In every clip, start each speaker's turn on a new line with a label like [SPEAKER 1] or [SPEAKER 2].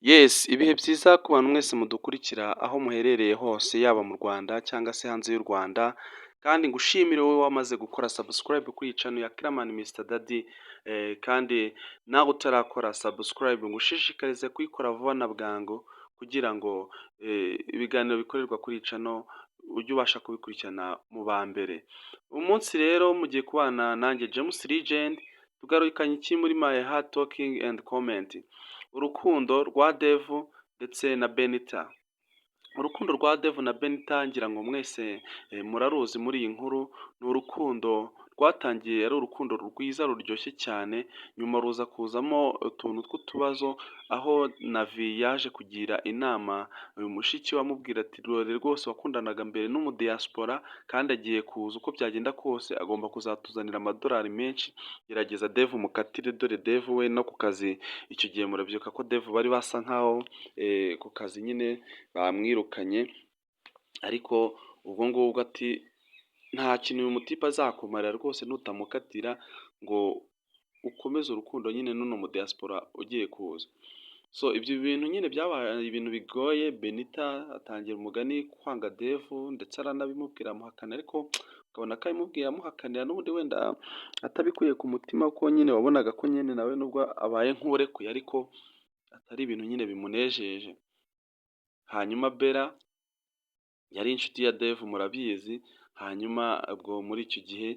[SPEAKER 1] Yes, ibihe byiza ku bantu mwese mudukurikira aho muherereye hose yaba mu Rwanda cyangwa se hanze y'u Rwanda, kandi ngushimire wowe wamaze gukora subscribe kuri iyi channel ya Kiramani Mr Daddy, kandi nawe utarakora subscribe ngushishikarize kuyikora vuba na bwangu kugira ngo ibiganiro bikorerwa kuri iyi channel ujye ubasha kubikurikirana mu ba mbere. Uyu munsi rero mugiye kubana nanjye James Legend, tugarukanye iki muri my heart talking and comment. Urukundo rwa Devu ndetse na Benita. Urukundo rwa Devu na Benita ngira ngo mwese muraruzi muri iyi nkuru. Ni urukundo rwatangiye ari urukundo rwiza ruryoshye cyane, nyuma ruza kuzamo utuntu tw'utubazo, aho Navi yaje kugira inama uyu mushiki we amubwira ati dore rwose wakundanaga mbere n'umudiyasipora kandi agiye kuza uko byagenda kose agomba kuzatuzanira amadolari menshi, gerageza Devu mukatire, dore Devu we no ku kazi icyo gihe murabyibuka ko Devu bari basa nkaho ku kazi nyine bamwirukanye, ariko ubwo ngubwo ati nta kintu uyu mutipe azakumarira rwose nutamukatira ngo ukomeze urukundo nyine n'uno mu diaspora ugiye kuza. So ibyo bintu nyine byabaye ibintu bigoye. Benita atangira umugani kwanga Devu ndetse aranabimubwira amuhakana, ariko ukabona ko abimubwiye amuhakanira n'ubundi wenda atabikuye ku mutima, ko nyine wabonaga ko nyine nawe nubwo abaye nk'urekuye ariko atari ibintu nyine bimunejeje. Hanyuma Bella yari inshuti ya Devu murabizi, hanyuma ubwo muri icyo gihe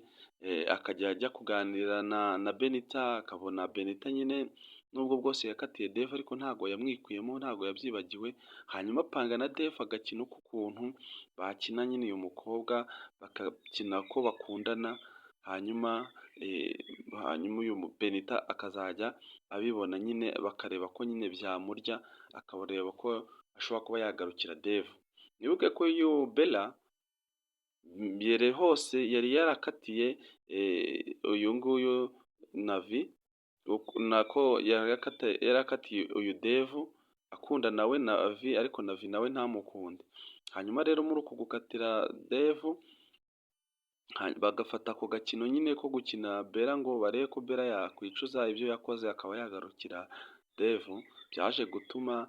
[SPEAKER 1] akajya ajya kuganira na Benita, akabona Benita nyine nubwo bwose yakatiye Devu ariko ntabwo yamwikuyemo, ntabwo yabyibagiwe. Hanyuma apanga na Devu agakina k'ukuntu bakina nyine uyu mukobwa bakakina ko bakundana, hanyuma uyu Benita akazajya abibona nyine bakareba ko nyine byamurya, akabareba ko ashobora kuba yagarukira Devu. Nibuke ko uyu Bella mbere hose yari yarakatiye uyu nguyu Navi, nako yarakatiye uyu Devu akunda nawe Navi, ariko Navi nawe ntamukunde. Hanyuma rero muri uku gukatira Devu bagafata ako gakino nyine ko gukina Bella ngo barebe ko Bella yakwicuza ibyo yakoze akaba yagarukira Devu, byaje gutuma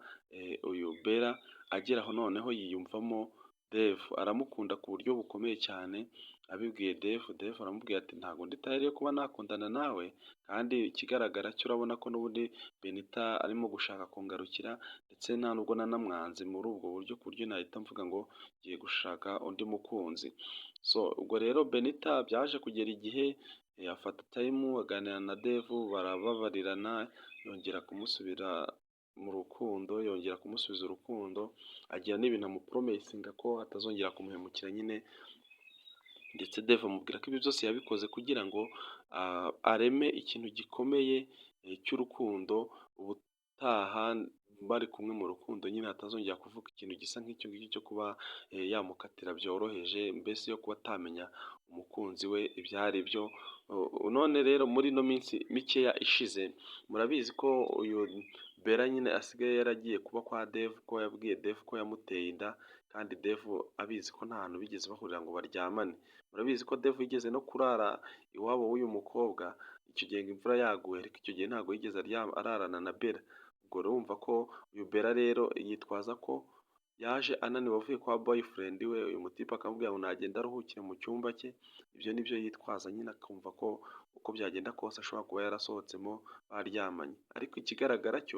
[SPEAKER 1] uyu Bella ageraho noneho yiyumvamo Devu, aramukunda ku buryo bukomeye cyane. Abibwiye Devu, Devu aramubwira ati ntabwo ndi tayari yo kuba nakundana nawe, kandi ikigaragara cyo urabona ko n'ubundi Benita arimo gushaka kungarukira, ndetse nta nubwo nanamwanze muri ubwo buryo ku buryo nahita mvuga ngo ngiye gushaka undi mukunzi. So ubwo rero Benita byaje kugera igihe afata tayimu aganira na Devu, barababarirana, yongera kumusubira mu rukundo, yongera kumusubiza urukundo, agira n'ibintu amupromesinga ko atazongera kumuhemukira nyine, ndetse Devu amubwira ko ibyo byose yabikoze kugira ngo areme ikintu gikomeye cy'urukundo, ubutaha bari kumwe mu rukundo nyine atazongera kuvuga ikintu gisa nk'icyo ngicyo cyo kuba yamukatira byoroheje, mbese yo kuba atamenya umukunzi we ibyo ari byo. None rero muri ino minsi mikeya ishize, murabizi ko uyu Bella nyine asigaye yaragiye kuba kwa Devu, ko yabwiye Devu ko yamuteye inda, kandi Devu abizi ko nta hantu bigeze bahurira ngo baryamane. Murabizi ko Devu yigeze no kurara iwabo w'uyu mukobwa icyo gihe imvura yaguye, ariko icyo gihe ntabwo yigeze ararana na Bella. Ubwo urumva ko uyu Bella rero yitwaza ko yaje ananiwe avuye kwa boyfriend we, uyu mutipe akamubwira ngo nagenda aruhukire mu cyumba cye. Ibyo nibyo yitwaza nyine, akumva ko uko byagenda kose ashobora kuba yarasohotsemo baryamanye, ariko ikigaragara cyo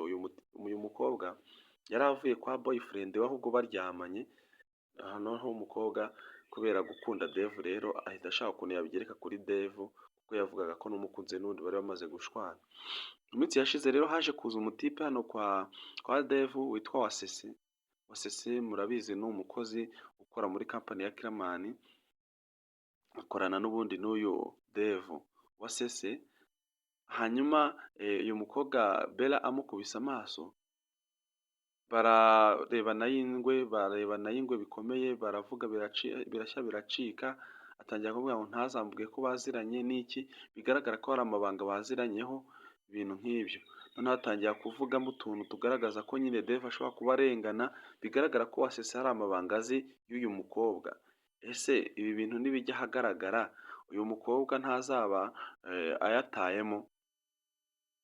[SPEAKER 1] uyu mukobwa yari avuye kwa boyfriend we ahubwo baryamanye. Noneho umukobwa kubera gukunda Devu rero ahita ashaka ukuntu yabigereka kuri Devu, kuko yavugaga ko n'umukunzi n'undi bari bamaze gushwana. Mu minsi yashize rero haje kuza umutipe hano kwa Devu witwa Wasese. Wasese murabizi ni umukozi ukora muri kampani ya Kiramani, akorana n'ubundi n'uyu Devu Wasese. Hanyuma uyu mukobwa Bella amukubise amaso, barebana y'ingwe bikomeye, baravuga birashya biracika, atangira kuvuga ngo ntazamvuge ko baziranye n'iki, bigaragara ko hari amabanga baziranyeho, ibintu nk'ibyo. Noneho atangira kuvugamo utuntu tugaragaza ko nyine Devu ashobora kuba arengana, bigaragara ko Wasese hari amabanga azi y'uyu mukobwa. Ese ibi bintu nibijya ahagaragara uyu mukobwa ntazaba ayatayemo?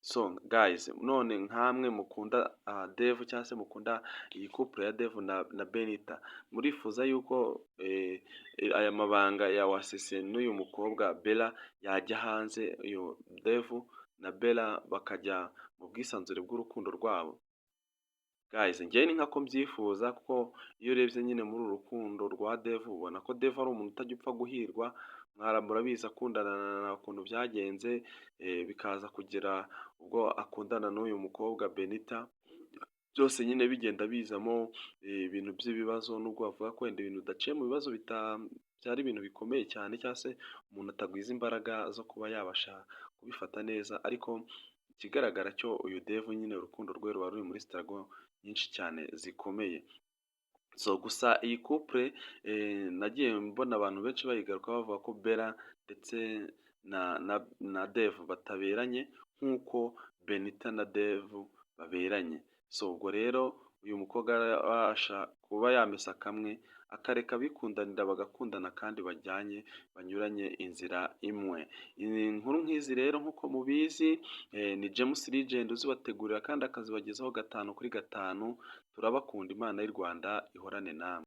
[SPEAKER 1] So guys, none nkamwe mukunda Dev cyangwa se mukunda iyi couple ya Dev na Benita, murifuza yuko aya mabanga ya Wasese n'uyu mukobwa Bella yajya hanze, uyu Dev na Bella bakajya mu bwisanzure bw'urukundo rwabo? Guys, njyewe ni nkako mbyifuza, kuko iyo urebye nyine muri uru rukundo rwa Dev ubona ko Dev ari umuntu utajya upfa guhirwa. Murabizi akundana na ukuntu byagenze, bikaza kugera ubwo akundana n'uyu mukobwa Benita, byose nyine bigenda bizamo ibintu by'ibibazo, nubwo bavuga ko wenda ibintu bidaciye mu bibazo byari ibintu bikomeye cyane, cyangwa se umuntu atagwiza imbaraga zo kuba yabasha kubifata neza, ariko ikigaragara cyo uyu Dev nyine urukundo rwe ruba ruri muri struggle nyinshi cyane zikomeye. So gusa iyi couple nagiye mbona abantu benshi bayigaruka bavuga ko Bella ndetse na Dev bataberanye nk'uko Benita na Dev baberanye. So ubwo rero uyu mukobwa abasha kuba yamesa kamwe akareka bikundanira bagakundana kandi banyuranye inzira imwe. Inkuru nk'izi rero nk'uko mubizi, ni James Legend uzibategurira kandi akazibagezaho 5 kuri 5. Turabakunda, Imana y'u Rwanda ihorane namwe.